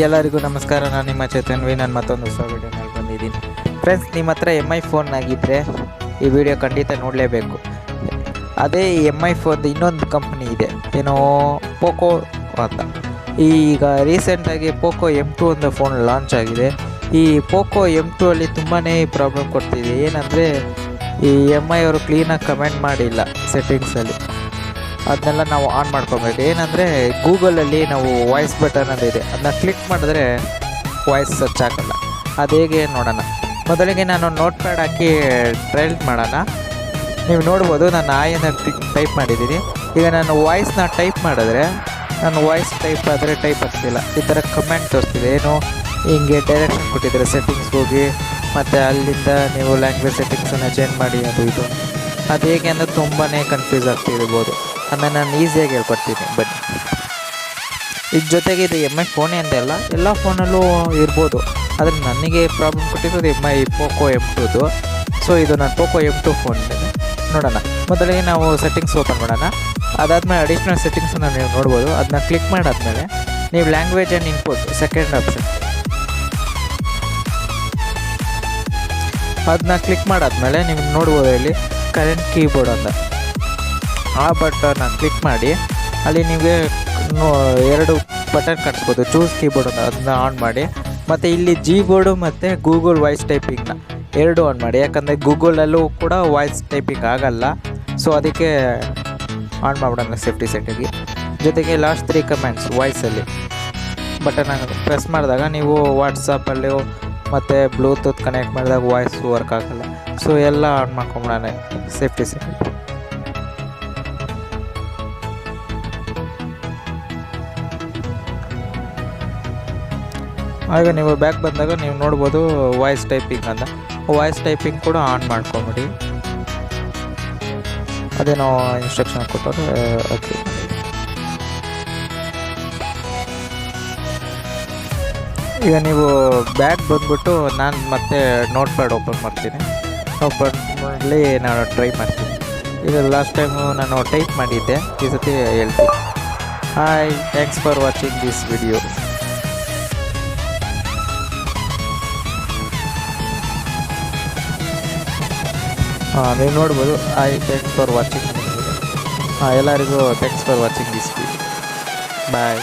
ಎಲ್ಲರಿಗೂ ನಮಸ್ಕಾರ. ನಾನು ನಿಮ್ಮ ಚೇತನ್ವಿ. ನಾನು ಮತ್ತೊಂದು ಹೊಸ ವಿಡಿಯೋನಲ್ಲಿ ಬಂದಿದ್ದೀನಿ ಫ್ರೆಂಡ್ಸ್. ನಿಮ್ಮ ಹತ್ರ MI ಫೋನ್ ಆಗಿದ್ದರೆ ಈ ವಿಡಿಯೋ ಖಂಡಿತ ನೋಡಲೇಬೇಕು. ಅದೇ MI ಫೋನ್ ಇನ್ನೊಂದು ಕಂಪ್ನಿ ಇದೆ, ಏನೋ ಪೋಕೋ ಅಂತ. ಈಗ ರೀಸೆಂಟಾಗಿ ಪೋಕೋ M2 ಒಂದು ಫೋನ್ ಲಾಂಚ್ ಆಗಿದೆ. ಈ ಪೋಕೋ M2 ಅಲ್ಲಿ ತುಂಬಾ ಪ್ರಾಬ್ಲಮ್ ಕೊಡ್ತಿದೆ. ಏನಂದರೆ ಈ MI ಅವರು ಕ್ಲೀನಾಗಿ ಕಮೆಂಟ್ ಮಾಡಿಲ್ಲ ಸೆಟ್ಟಿಂಗ್ಸಲ್ಲಿ. ಅದನ್ನೆಲ್ಲ ನಾವು ಆನ್ ಮಾಡ್ಕೊಬೇಕು. ಏನಂದರೆ ಗೂಗಲಲ್ಲಿ ನಾವು ವಾಯ್ಸ್ ಬಟನ್ ಇದೆ, ಅದನ್ನ ಕ್ಲಿಕ್ ಮಾಡಿದ್ರೆ ವಾಯ್ಸ್ ಸರ್ಚ್ ಆಗಲ್ಲ. ಅದು ಹೇಗೆ ನೋಡೋಣ. ಮೊದಲಿಗೆ ನಾನು ನೋಟ್ ಪ್ಯಾಡ್ ಹಾಕಿ ಟ್ರಯಲ್ ಮಾಡೋಣ. ನೀವು ನೋಡ್ಬೋದು, ನಾನು ಆಯನ್ನ ಟೈಪ್ ಮಾಡಿದ್ದೀನಿ. ಈಗ ನಾನು ವಾಯ್ಸ್ನ ಟೈಪ್ ಮಾಡಿದ್ರೆ ನಾನು ವಾಯ್ಸ್ ಟೈಪ್ ಆದರೆ ಟೈಪ್ ಆಗ್ತಿಲ್ಲ. ಈ ಥರ ಕಮೆಂಟ್ ತೋರಿಸ್ತಿದೆ. ಏನು ಹಿಂಗೆ ಡೈರೆಕ್ಷನ್ ಕೊಟ್ಟಿದ್ದಾರೆ, ಸೆಟ್ಟಿಂಗ್ಸ್ ಹೋಗಿ ಮತ್ತು ಅಲ್ಲಿಂದ ನೀವು ಲ್ಯಾಂಗ್ವೇಜ್ ಸೆಟ್ಟಿಂಗ್ಸನ್ನು ಚೇಂಜ್ ಮಾಡಿ ಅದು ಇದು. ಅದು ಹೇಗೆ ಅಂದರೆ ತುಂಬಾ ಕನ್ಫ್ಯೂಸ್ ಆಗ್ತಿರ್ಬೋದು. ಅದನ್ನು ನಾನು ಈಸಿಯಾಗಿ ಹೇಳ್ಕೊಡ್ತೀನಿ ಬನ್ನಿ. ಇದ್ರ ಜೊತೆಗೆ ಇದು MI ಫೋನೇ ಅಂತೆಲ್ಲ ಎಲ್ಲ ಫೋನಲ್ಲೂ ಇರ್ಬೋದು, ಆದರೆ ನನಗೆ ಪ್ರಾಬ್ಲಮ್ ಕೊಟ್ಟಿರೋದು MI ಪೋಕೋ M2. ಸೊ ಇದು ನಾನು ಪೋಕೋ M2 ಫೋನ್ ನೋಡೋಣ. ಮೊದಲಿಗೆ ನಾವು ಸೆಟ್ಟಿಂಗ್ಸ್ ಓಪನ್ ಮಾಡೋಣ. ಅದಾದಮೇಲೆ ಅಡಿಷ್ನಲ್ ಸೆಟ್ಟಿಂಗ್ಸನ್ನು ನೀವು ನೋಡ್ಬೋದು. ಅದನ್ನ ಕ್ಲಿಕ್ ಮಾಡಾದ್ಮೇಲೆ ನೀವು language and input second option ಅದನ್ನ ಕ್ಲಿಕ್ ಮಾಡಾದ್ಮೇಲೆ ನೀವು ನೋಡ್ಬೋದು ಇಲ್ಲಿ ಕರೆಂಟ್ ಕೀಬೋರ್ಡ್ ಅಂತ. ಆ ಬಟನ್ನ ಕ್ಲಿಕ್ ಮಾಡಿ ಅಲ್ಲಿ ನಿಮಗೆ 2 ಬಟನ್ ಕಾಣಿಸ್ಬೋದು, ಚೂಸ್ ಕೀಬೋರ್ಡ್ ಅಂತ. ಅದನ್ನ ಆನ್ ಮಾಡಿ. ಮತ್ತು ಇಲ್ಲಿ ಬೋರ್ಡು ಮತ್ತು ಗೂಗಲ್ ವಾಯ್ಸ್ ಟೈಪಿಂಗ್ನ 2 ಆನ್ ಮಾಡಿ. ಯಾಕಂದರೆ ಗೂಗಲಲ್ಲೂ ಕೂಡ ವಾಯ್ಸ್ ಟೈಪಿಂಗ್ ಆಗಲ್ಲ. ಸೊ ಅದಕ್ಕೆ ಆನ್ ಮಾಡಿಬಿಡೋಣ ಸೇಫ್ಟಿ ಸೆಟ್ಟಿಗೆ. ಜೊತೆಗೆ ಲಾಸ್ಟ್ 3 ಕಮೆಂಟ್ಸ್ ವಾಯ್ಸಲ್ಲಿ ಬಟನ್ ಪ್ರೆಸ್ ಮಾಡಿದಾಗ ನೀವು ವಾಟ್ಸಪ್ಪಲ್ಲಿ ಮತ್ತು ಬ್ಲೂಟೂತ್ ಕನೆಕ್ಟ್ ಮಾಡಿದಾಗ ವಾಯ್ಸ್ ವರ್ಕ್ ಆಗಲ್ಲ. ಸೊ ಎಲ್ಲ ಆನ್ ಮಾಡ್ಕೊಂಬಿಡೋಣ ಸೇಫ್ಟಿ ಸೆಟ್ಟಿಂಗ್. ಆಗ ನೀವು ಬ್ಯಾಕ್ ಬಂದಾಗ ನೀವು ನೋಡ್ಬೋದು ವಾಯ್ಸ್ ಟೈಪಿಂಗ್ ಅಂತ. ವಾಯ್ಸ್ ಟೈಪಿಂಗ್ ಕೂಡ ಆನ್ ಮಾಡ್ಕೊಂಬಿಡಿ. ಅದೇನೋ ಇನ್ಸ್ಟ್ರಕ್ಷನ್ ಕೊಟ್ಟರು. ಓಕೆ, ಈಗ ನೀವು ಬ್ಯಾಕ್ ಬಂದ್ಬಿಟ್ಟು ನಾನು ಮತ್ತೆ ನೋಟ್ ಪ್ಯಾಡ್ ಓಪನ್ ಮಾಡ್ತೀನಿ. ಓಪನ್ ಮಾಡಲಿ ನಾನು ಟ್ರೈ ಮಾಡ್ತೀನಿ. ಈಗ ಲಾಸ್ಟ್ ಟೈಮು ನಾನು ಟೈಪ್ ಮಾಡಿದ್ದೆ, ಈ ಸತಿ ಹೇಳ್ತೀನಿ. Hi, thanks for watching this video. ನೀವು ನೋಡ್ಬೋದು. Thanks for watching. ಎಲ್ಲರಿಗೂ thanks for watching this video. Bye.